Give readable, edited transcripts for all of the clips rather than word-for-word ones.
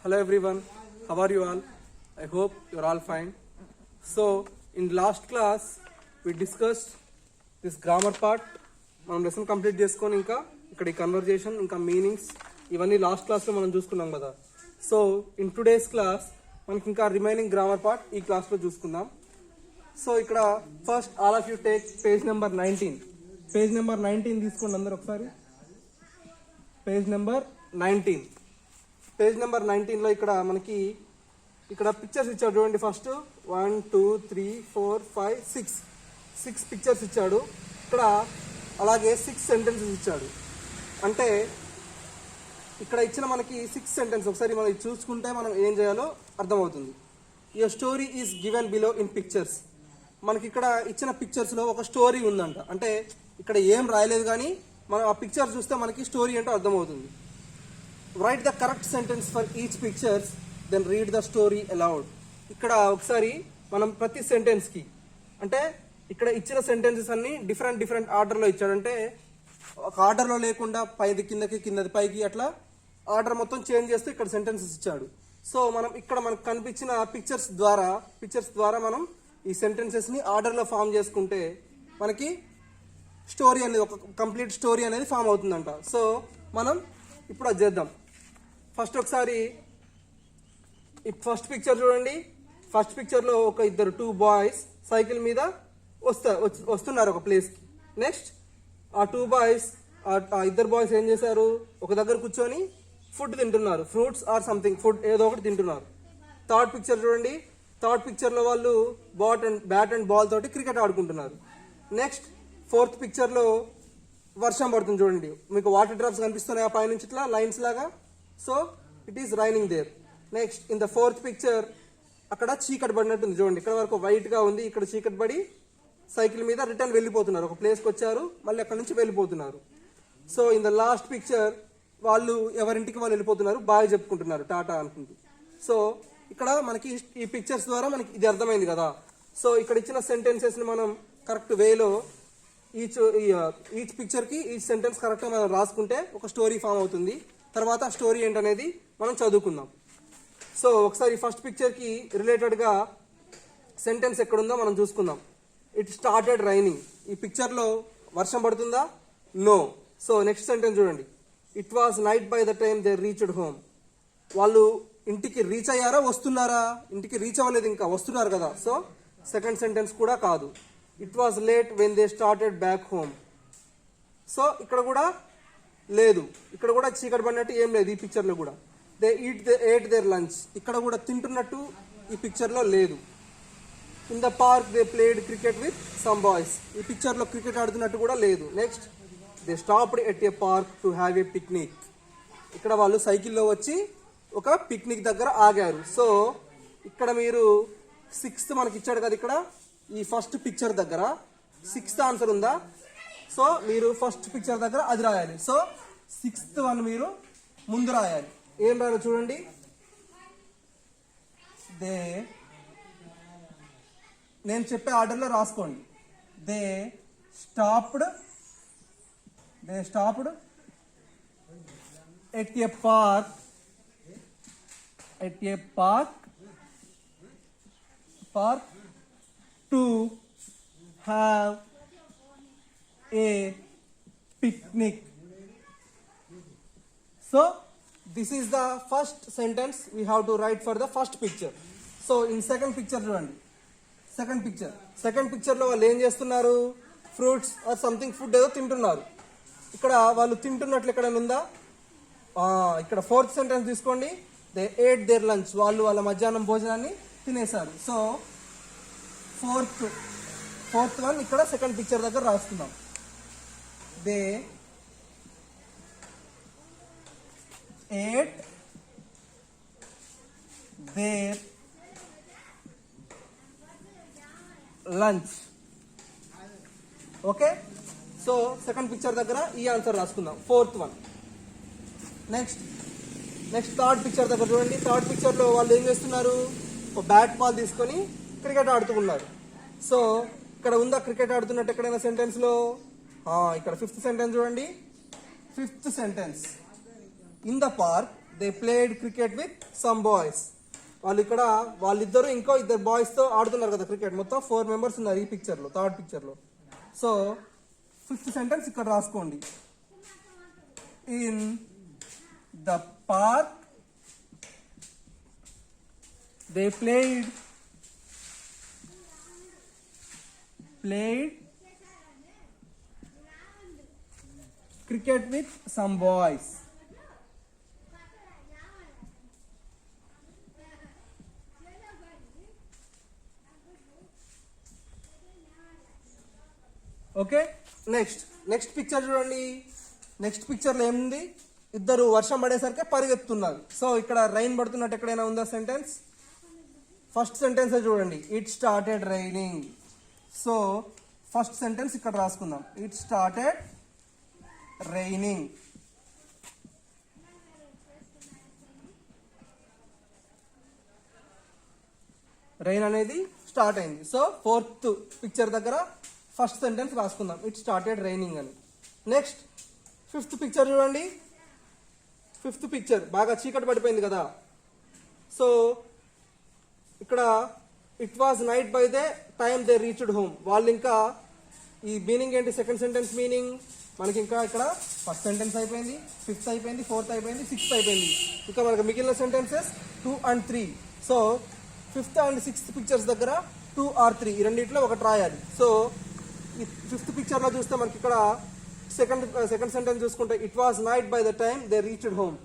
Hello everyone, how are you all? I hope you're all fine. So in last class we discussed this grammar part. మనం lesson complete చేసుకొని ఇంకా ఇక్కడ ఈ conversation ఇంకా meanings ఇవన్నీ last క్లాస్లో మనం చూసుకున్నాం కదా. సో ఇన్ టుడేస్ క్లాస్ మనకి ఇంకా రిమైనింగ్ గ్రామర్ పార్ట్ ఈ క్లాస్లో చూసుకుందాం. సో ఇక్కడ first all of you take page number 19. Page number 19 తీసుకోండి అందరు ఒకసారి. Page number 19. పేజ్ నెంబర్ 19లో ఇక్కడ మనకి ఇక్కడ పిక్చర్స్ ఇచ్చాడు చూడండి. ఫస్ట్ 1 2 3 4 5 6 పిక్చర్స్ ఇచ్చాడు. ఇక్కడ అలాగే 6 సెంటెన్సెస్ ఇచ్చాడు. అంటే ఇక్కడ ఇచ్చిన మనకి 6 సెంటెన్స్ ఒకసారి మనం చూసుకుంటే మనం ఏం చేయాలో అర్థమవుతుంది. Your story is given below in pictures. మనకి ఇక్కడ ఇచ్చిన పిక్చర్స్లో ఒక స్టోరీ ఉందంట. అంటే ఇక్కడ ఏం రాయలేదు కానీ మనం ఆ పిక్చర్ చూస్తే మనకి స్టోరీ ఏంటో అర్థమవుతుంది. Write the correct sentence for each pictures then read the story aloud. ఇక్కడ ఒకసారి మనం ప్రతి సెంటెన్స్కి అంటే ఇక్కడ ఇచ్చిన సెంటెన్సెస్ అన్ని డిఫరెంట్ ఆర్డర్లో ఇచ్చాడు. అంటే ఒక ఆర్డర్లో లేకుండా పైది కిందకి కిందది పైకి అట్లా ఆర్డర్ మొత్తం చేంజ్ చేస్తూ ఇక్కడ సెంటెన్సెస్ ఇచ్చాడు. సో మనం ఇక్కడ మనకు కనిపించిన పిక్చర్స్ ద్వారా మనం ఈ సెంటెన్సెస్ని ఆర్డర్లో ఫామ్ చేసుకుంటే మనకి స్టోరీ అనేది ఒక కంప్లీట్ స్టోరీ అనేది ఫామ్ అవుతుందంట. సో మనం ఇప్పుడు అది చేద్దాం. ఫస్ట్ ఒకసారి ఈ ఫస్ట్ పిక్చర్ చూడండి. ఫస్ట్ పిక్చర్లో ఒక ఇద్దరు 2 బాయ్స్ సైకిల్ మీద వస్తున్నారు ఒక ప్లేస్కి. నెక్స్ట్ ఆ 2 బాయ్స్ ఆ ఇద్దరు బాయ్స్ ఏం చేశారు, ఒక దగ్గర కూర్చొని ఫుడ్ తింటున్నారు. ఫ్రూట్స్ ఆర్ సంథింగ్ ఫుడ్ ఏదో ఒకటి తింటున్నారు. థర్డ్ పిక్చర్ చూడండి. థర్డ్ పిక్చర్లో వాళ్ళు బ్యాట్ అండ్ బాల్ తోటి క్రికెట్ ఆడుకుంటున్నారు. నెక్స్ట్ ఫోర్త్ పిక్చర్లో వర్షం పడుతుంది చూడండి. మీకు వాటర్ డ్రాప్స్ కనిపిస్తున్నాయి ఆ పైనుంచి ఇట్లా లైన్స్ లాగా. So it is raining there. Next in the fourth picture అక్కడ చీకటి పడినట్టుంది చూడండి. ఇక్కడ వరకు వైట్గా ఉంది, ఇక్కడ చీకటి పడి సైకిల్ మీద రిటర్న్ వెళ్ళిపోతున్నారు. ఒక ప్లేస్కి వచ్చారు, మళ్ళీ అక్కడ నుంచి వెళ్ళిపోతున్నారు. So in the last picture వాళ్ళు ఎవరింటికి వాళ్ళు వెళ్ళిపోతున్నారు, బాయ్ చెప్పుకుంటున్నారు టాటా అనుకుంటూ. సో ఇక్కడ మనకి ఈ పిక్చర్స్ ద్వారా మనకి ఇది అర్థమైంది కదా. సో ఇక్కడ ఇచ్చిన సెంటెన్సెస్ని మనం కరెక్ట్ వేలో ఈచ్ పిక్చర్కి ఈ సెంటెన్స్ కరెక్ట్గా మనం రాసుకుంటే ఒక స్టోరీ ఫామ్ అవుతుంది. తర్వాత ఆ స్టోరీ ఏంటనేది మనం చదువుకుందాం. సో ఒకసారి ఫస్ట్ పిక్చర్కి రిలేటెడ్గా సెంటెన్స్ ఎక్కడుందో మనం చూసుకుందాం. It started raining. ఈ పిక్చర్లో వర్షం పడుతుందా? నో. సో నెక్స్ట్ సెంటెన్స్ చూడండి. It was night by the time they reached home. వాళ్ళు ఇంటికి రీచ్ అయ్యారా, వస్తున్నారా? ఇంటికి రీచ్ అవ్వలేదు, ఇంకా వస్తున్నారు కదా. సో సెకండ్ సెంటెన్స్ కూడా కాదు. It was late when they started back home. So ఇక్కడ కూడా లేదు, ఇక్కడ కూడా చీకటి పడినట్టు ఏం లేదు ఈ పిక్చర్లో కూడా. They ate there lunch. ఇక్కడ కూడా తింటున్నట్టు ఈ పిక్చర్లో లేదు. In the park they played cricket with some boys. ఈ పిక్చర్లో క్రికెట్ ఆడుతున్నట్టు కూడా లేదు. Next they stopped at a park to have a picnic. ఇక్కడ వాళ్ళు సైకిల్లో వచ్చి ఒక పిక్నిక్ దగ్గర ఆగారు. సో ఇక్కడ మీరు 6th మనకి ఇచ్చాడు కదా. ఇక్కడ ఈ ఫస్ట్ పిక్చర్ దగ్గర 6th ఆన్సర్ ఉందా? సో మీరు ఫస్ట్ పిక్చర్ దగ్గర అది రాయాలి. సో 6th వన్ మీరు ముందు రాయాలి. ఏం రాయాలి చూడండి. నేను చెప్పే ఆర్డర్లో రాసుకోండి. They stopped at a park to have a picnic. So this is the first sentence we have to write for the first picture. So in second picture చూడండి. సెకండ్ పిక్చర్లో వాళ్ళు ఏం చేస్తున్నారు, ఫ్రూట్స్ ఆర్ సంథింగ్ ఫుడ్ ఏదో తింటున్నారు. ఇక్కడ వాళ్ళు తింటున్నట్లు ఎక్కడైనా ఉందా? ఇక్కడ ఫోర్త్ సెంటెన్స్ తీసుకోండి. They ate there lunch. వాళ్ళు వాళ్ళ మధ్యాహ్నం భోజనాన్ని తినేశారు. సో ఫోర్త్ వన్ ఇక్కడ సెకండ్ పిక్చర్ దగ్గర రాస్తున్నాం. They ate there lunch. Okay. So second picture దగ్గర ఈ ఆన్సర్ రాసుకుందాం, fourth one. Next third picture దగ్గర చూడండి. థర్డ్ పిక్చర్లో వాళ్ళు ఏం చేస్తున్నారు, ఒక బ్యాట్ బాల్ తీసుకొని క్రికెట్ ఆడుతున్నారు. సో ఇక్కడ ఉందా క్రికెట్ ఆడుతున్నట్టు ఎక్కడైనా సెంటెన్స్లో? ఇక్కడ 5th సెంటెన్స్ చూడండి. 5th sentence. In the park they played cricket with some boys. వాళ్ళిద్దరు ఇంకో ఇద్దరు బాయ్స్ తో ఆడుతున్నారు కదా క్రికెట్. మొత్తం 4 మెంబర్స్ ఉన్నారు ఈ పిక్చర్ లో, థర్డ్ పిక్చర్ లో. సో 5th సెంటెన్స్ ఇక్కడ రాసుకోండి. In the park they played cricket with some boys. Okay, next picture చూడండి. నెక్స్ట్ పిక్చర్లో ఏముంది? ఇద్దరు వర్షం పడేసరికి పరిగెత్తున్నారు. సో ఇక్కడ రైన్ పడుతున్నట్టు ఎక్కడైనా ఉందా సెంటెన్స్? ఫస్ట్ సెంటెన్స్ చూడండి, it started raining. So first sentence ఇక్కడ రాసుకుందాం, ఇట్ స్టార్టెడ్ రైనింగ్. రైన్ అనేది స్టార్ట్ అయింది. సో 4th పిక్చర్ దగ్గర ఫస్ట్ సెంటెన్స్ రాసుకుందాం, ఇట్ స్టార్టెడ్ రైనింగ్ అని. నెక్స్ట్ 5th పిక్చర్ చూడండి. 5th పిక్చర్ బాగా చీకటి పడిపోయింది కదా. సో ఇక్కడ it was night by the time they reached home. వాళ్ళు ఇంకా ఈ మీనింగ్ ఏంటి? సెకండ్ సెంటెన్స్ మీనింగ్ మనకి ఇంకా ఇక్కడ ఫస్ట్ సెంటెన్స్ అయిపోయింది, 5th అయిపోయింది, 4th అయిపోయింది, 6th అయిపోయింది. ఇంకా మనకి మిగిలిన sentences 2 and 3. So 5th and 6th pictures దగ్గర 2 or 3 ఈ రెండింటిలో ఒకటి రాయాలి. సో ఈ 5th పిక్చర్లో చూస్తే మనకి ఇక్కడ సెకండ్ సెంటెన్స్ చూసుకుంటే it was night by the time they reached home.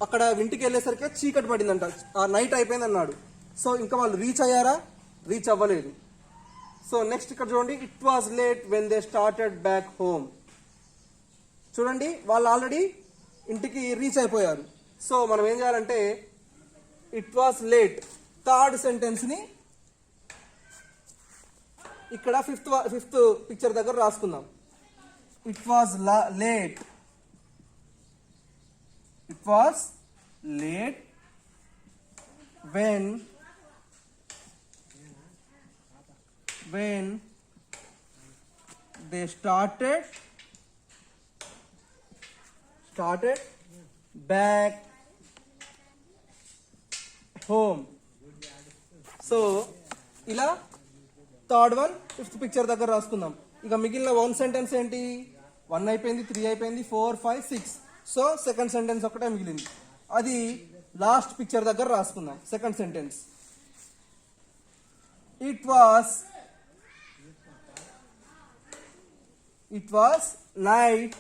అక్కడ ఇంటికి వెళ్ళేసరికి చీకటి పడిందంట, ఆ నైట్ అయిపోయింది అన్నాడు. సో ఇంకా వాళ్ళు రీచ్ అయ్యారా? రీచ్ అవ్వలేదు. సో నెక్స్ట్ ఇక్కడ చూడండి, it was late when they started back home. చూడండి, వాళ్ళు ఆల్రెడీ ఇంటికి రీచ్ అయిపోయారు. సో మనం ఏం చేయాలంటే it was late third sentence ని ఇక్కడ ఫిఫ్త్ పిక్చర్ దగ్గర రాసుకుందాం. It was late, it was late when they started back home. So ఇలా థర్డ్ వన్ 5th పిక్చర్ దగ్గర రాసుకుందాం. ఇక మిగిలిన 1 సెంటెన్స్ ఏంటి? 1 అయిపోయింది, 3 అయిపోయింది, 4, 5, 6. సో సెకండ్ సెంటెన్స్ ఒకటే మిగిలింది, అది లాస్ట్ పిక్చర్ దగ్గర రాసుకుందాం. Second sentence, it was night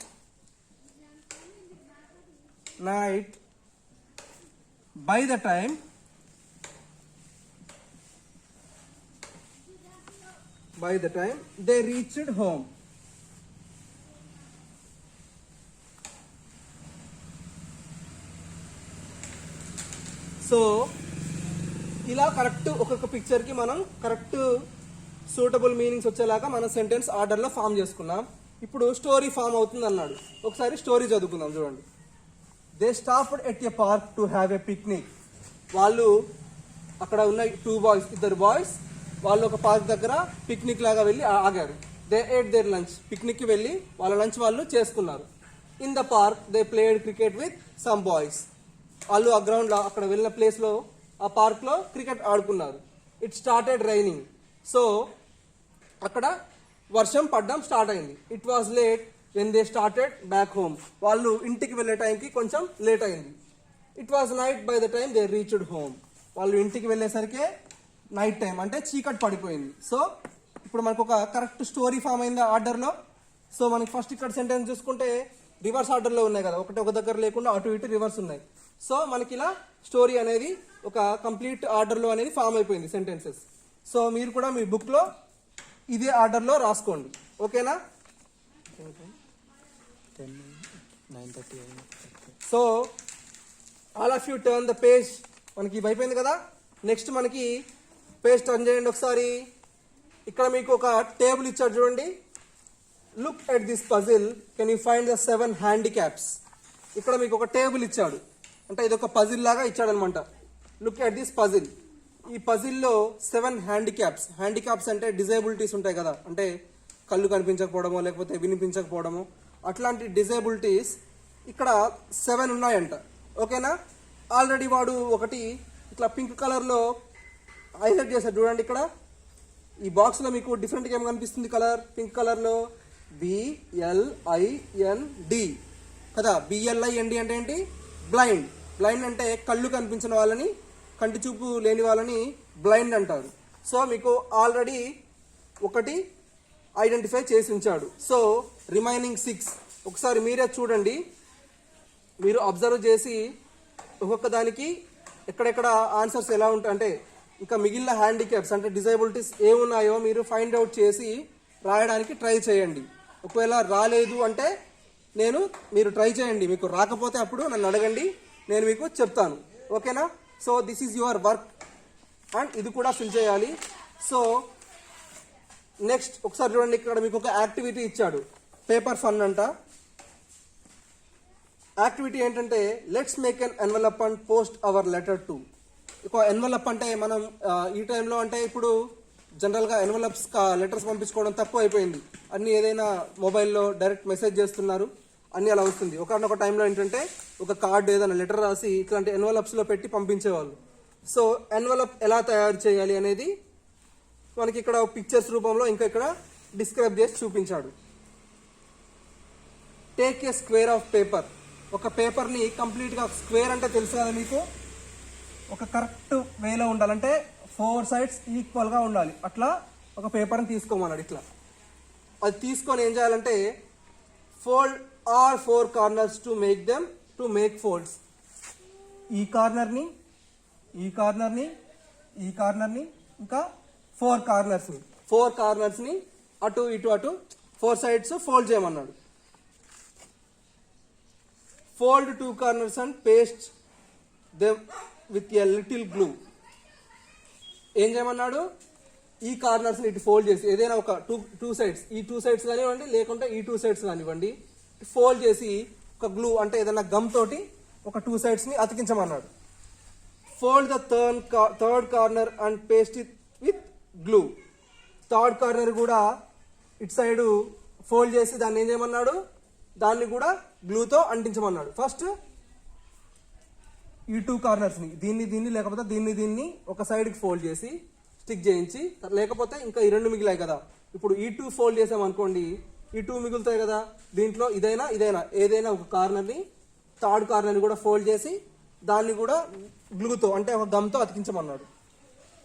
by the time they reached home. So ఇలా కరెక్ట్ ఒక్కొక్క పిక్చర్కి మనం కరెక్ట్ సూటబుల్ మీనింగ్స్ వచ్చేలాగా మనం సెంటెన్స్ ఆర్డర్లో ఫామ్ చేసుకున్నాం. ఇప్పుడు స్టోరీ ఫామ్ అవుతుంది అన్నాడు. ఒకసారి స్టోరీ చదువుకుందాం. చూడండి, they stopped at a park to have a picnic. వాళ్ళు అక్కడ ఉన్న 2 బాయ్స్, ఇద్దరు బాయ్స్, వాళ్ళు ఒక పార్క్ దగ్గర పిక్నిక్ లాగా వెళ్ళి ఆగారు. They ate there lunch. పిక్నిక్కి వెళ్ళి వాళ్ళ లంచ్ వాళ్ళు చేసుకున్నారు. In the park they played cricket with some boys. వాళ్ళు ఆ గ్రౌండ్లో అక్కడ వెళ్ళిన ప్లేస్లో ఆ పార్క్లో క్రికెట్ ఆడుకున్నారు. It started raining. సో అక్కడ వర్షం పడడం స్టార్ట్ అయింది. It was late when they started back home. వాళ్ళు ఇంటికి వెళ్ళే టైంకి కొంచెం లేట్ అయింది. It was night by the time they reached home. వాళ్ళు ఇంటికి వెళ్ళేసరికి నైట్ టైం, అంటే చీకటి పడిపోయింది. సో ఇప్పుడు మనకు ఒక కరెక్ట్ స్టోరీ ఫామ్ అయింది ఆర్డర్లో. సో మనకి ఫస్ట్ ఇక్కడ సెంటెన్స్ చూసుకుంటే రివర్స్ ఆర్డర్లో ఉన్నాయి కదా, ఒక దగ్గర లేకుండా అటు ఇటు రివర్స్ ఉన్నాయి. సో మనకి ఇలా స్టోరీ అనేది ఒక కంప్లీట్ ఆర్డర్లో అనేది ఫామ్ అయిపోయింది సెంటెన్సెస్. సో మీరు కూడా మీ బుక్లో ఇదే ఆర్డర్లో రాసుకోండి. ఓకేనా? So all of you turn the page. మనకి ఇవి అయిపోయింది కదా. నెక్స్ట్ మనకి పేజ్ టర్న్ చేయండి ఒకసారి. ఇక్కడ మీకు ఒక టేబుల్ ఇచ్చాడు చూడండి. Look at this puzzle, can you find the 7 handicaps. ఇక్కడ మీకు ఒక టేబుల్ ఇచ్చాడు, అంటే ఇది ఒక పజిల్ లాగా ఇచ్చాడు అనమాట. Look at this puzzle. ఈ పజిల్లో 7 హ్యాండిక్యాప్స్. హ్యాండిక్యాప్స్ అంటే డిజేబిలిటీస్ ఉంటాయి కదా, అంటే కళ్ళు కనిపించకపోవడమో లేకపోతే వినిపించకపోవడమో, అట్లాంటి డిజేబిలిటీస్ ఇక్కడ 7 ఉన్నాయంట. ఓకేనా. ఆల్రెడీ వాడు ఒకటి ఇట్లా పింక్ కలర్లో హైలైట్ చేశాడు చూడండి. ఇక్కడ ఈ బాక్స్లో మీకు డిఫరెంట్గా ఏం కనిపిస్తుంది కలర్, పింక్ కలర్లో BLIND కదా. BLIND అంటే ఏంటి? బ్లైండ్. బ్లైండ్ అంటే కళ్ళు కనిపించిన వాళ్ళని, కంటి చూపు లేని వాళ్ళని బ్లైండ్ అంటారు. సో మీకు ఆల్రెడీ ఒకటి ఐడెంటిఫై చేసి ఉంచాడు. సో రిమైనింగ్ 6 ఒకసారి మీరే చూడండి, మీరు అబ్జర్వ్ చేసి ఒక్కొక్క దానికి ఎక్కడెక్కడ ఆన్సర్స్ ఎలా ఉంటాయి అంటే ఇంకా మిగిలిన హ్యాండిక్యాప్స్ అంటే డిజైబిలిటీస్ ఏమున్నాయో మీరు ఫైండ్ అవుట్ చేసి రాయడానికి ట్రై చేయండి. ఒకవేళ రాలేదు అంటే మీరు ట్రై చేయండి, మీకు రాకపోతే అప్పుడు నన్ను అడగండి, నేను మీకు చెప్తాను. ఓకేనా. So this is your work and ఇది కూడా ఫిల్ చేయాలి. సో నెక్స్ట్ ఒకసారి చూడండి, ఇక్కడ మీకు ఒక యాక్టివిటీ ఇచ్చాడు, పేపర్ ఫన్ అంట. యాక్టివిటీ ఏంటంటే let's make an envelope and post our letter to. ఒక ఎన్వలప్ అంటే మనం ఈ టైంలో అంటే ఇప్పుడు జనరల్గా ఎన్వలప్స్ లెటర్స్ పంపించుకోవడం తక్కువ అయిపోయింది. అన్ని ఏదైనా మొబైల్లో డైరెక్ట్ మెసేజ్ చేస్తున్నారు, అన్నీ అలా వస్తుంది. ఒకనొక టైంలో ఏంటంటే ఒక కార్డు ఏదైనా లెటర్ రాసి ఇట్లాంటి ఎన్వలప్స్లో పెట్టి పంపించేవాళ్ళు. సో ఎన్వలప్ ఎలా తయారు చేయాలి అనేది మనకి ఇక్కడ పిక్చర్స్ రూపంలో ఇంకా ఇక్కడ డిస్క్రైబ్ చేసి చూపించాడు. Take a square of paper. ఒక పేపర్ని కంప్లీట్గా స్క్వేర్ అంటే తెలుసు కదా మీకు, ఒక కరెక్ట్ వేలో ఉండాలంటే 4 sides ఈక్వల్గా ఉండాలి. అట్లా ఒక పేపర్ని తీసుకోమన్నాడు. ఇట్లా అది తీసుకొని ఏం చేయాలంటే fold our 4 corners to make folds. ఈ కార్నర్ని ఇంకా 4 కార్నర్స్ని అటు ఇటు 4 sides ఫోల్డ్ చేయమన్నాడు. Fold 2 corners and paste them with a little glue. ఏం చేయమన్నాడు? ఈ కార్నర్స్ని ఇటు ఫోల్డ్ చేసి ఏదైనా ఒక టూ సైడ్స్, ఈ 2 sides కానివ్వండి లేకుంటే ఈ 2 sides కానివ్వండి, ఫోల్డ్ చేసి ఒక గ్లూ అంటే ఏదైనా గమ్ తోటి ఒక 2 sidesని అతికించమన్నాడు. Fold the third corner and paste it with glue. Third corner కూడా ఇటు సైడ్ ఫోల్డ్ చేసి దాన్ని ఏం చేయమన్నాడు? దాన్ని కూడా గ్లూతో అంటించమన్నాడు. ఫస్ట్ ఈ 2 cornersని దీన్ని లేకపోతే దీన్ని ఒక సైడ్కి ఫోల్డ్ చేసి స్టిక్ చేయించి, లేకపోతే ఇంకా ఈ 2 మిగిలాయి కదా, ఇప్పుడు ఈ 2 ఫోల్డ్ చేసామనుకోండి, ఈ 2 మిగులుతాయి కదా, దీంట్లో ఏదైనా ఒక కార్నర్ని థర్డ్ కార్నర్ని కూడా ఫోల్డ్ చేసి దాన్ని కూడా గ్లూతో అంటే ఒక గమ్తో అతికించమన్నాడు.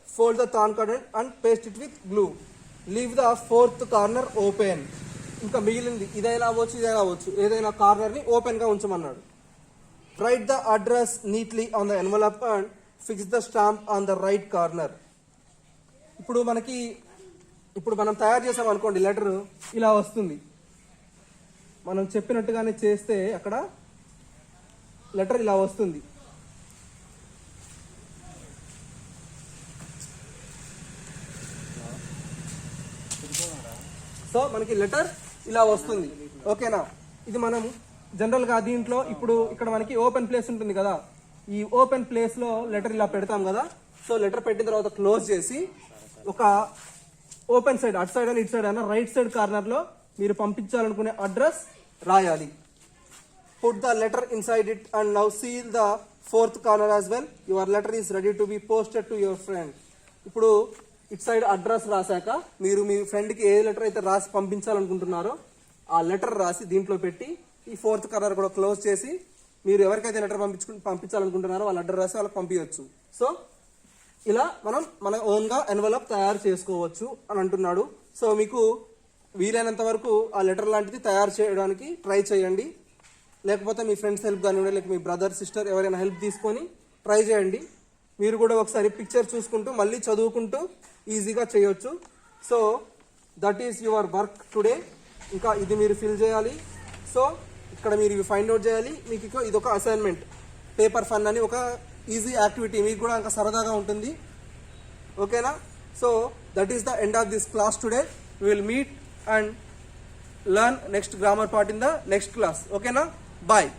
Fold the third corner and paste it with glue. Leave the 4th corner open. ఇంకా మిగిలింది ఇదైనా అవ్వచ్చు ఏదైనా కార్నర్ని ఓపెన్గా ఉంచమన్నాడు. Right the address neatly on the envelope and fix the stamp on the right corner. ఇప్పుడు మనం తయారు చేసాం అనుకోండి, లెటర్ ఇలా వస్తుంది. మనం చెప్పినట్టుగానే చేస్తే అక్కడ లెటర్ ఇలా వస్తుంది. సో మనకి లెటర్ ఇలా వస్తుంది. ఓకేనా. ఇది మనం జనరల్గా దీంట్లో ఇప్పుడు ఇక్కడ మనకి ఓపెన్ ప్లేస్ ఉంటుంది కదా, ఈ ఓపెన్ ప్లేస్లో లెటర్ ఇలా పెడతాం కదా. సో లెటర్ పెట్టిన తర్వాత క్లోజ్ చేసి ఒక ఓపెన్ సైడ్, అటు సైడ్ అని ఇటు సైడ్ అయినా రైట్ సైడ్ కార్నర్లో మీరు పంపించాలనుకునే అడ్రస్ రాయాలి. Put the letter inside it and now seal the 4th corner as well. Your letter is ready to be posted to your friend. ఇప్పుడు ఇటు సైడ్ అడ్రస్ రాశాక మీరు మీ ఫ్రెండ్కి ఏ లెటర్ అయితే రాసి పంపించాలనుకుంటున్నారో ఆ లెటర్ రాసి దీంట్లో పెట్టి ఈ 4th corner కూడా క్లోజ్ చేసి మీరు ఎవరికైతే లెటర్ పంపించాలనుకుంటున్నారో వాళ్ళ అడ్రస్ రాసి వాళ్ళకి పంపించవచ్చు. సో ఇలా మనం మన ఓన్గా ఎన్వలప్ తయారు చేసుకోవచ్చు అని అంటున్నాడు. సో మీకు వీలైనంత వరకు ఆ లెటర్ లాంటిది తయారు చేయడానికి ట్రై చేయండి, లేకపోతే మీ ఫ్రెండ్స్ హెల్ప్ కానివ్వండి, లేకపోతే మీ బ్రదర్ సిస్టర్ ఎవరైనా హెల్ప్ తీసుకొని ట్రై చేయండి. మీరు కూడా ఒకసారి పిక్చర్ చూసుకుంటూ మళ్ళీ చదువుకుంటూ ఈజీగా చేయొచ్చు. So that is your work today. ఇంకా ఇది మీరు ఫిల్ చేయాలి. సో ఇక్కడ మీరు ఇవి ఫైండ్ అవుట్ చేయాలి. మీకు ఇది ఒక అసైన్మెంట్, పేపర్ ఫన్ అని ఒక ఈజీ యాక్టివిటీ, మీకు కూడా ఇంకా సరదాగా ఉంటుంది. ఓకేనా. So that is the end of this class today. We will meet and learn next grammar part in the next class. Okay na? Bye.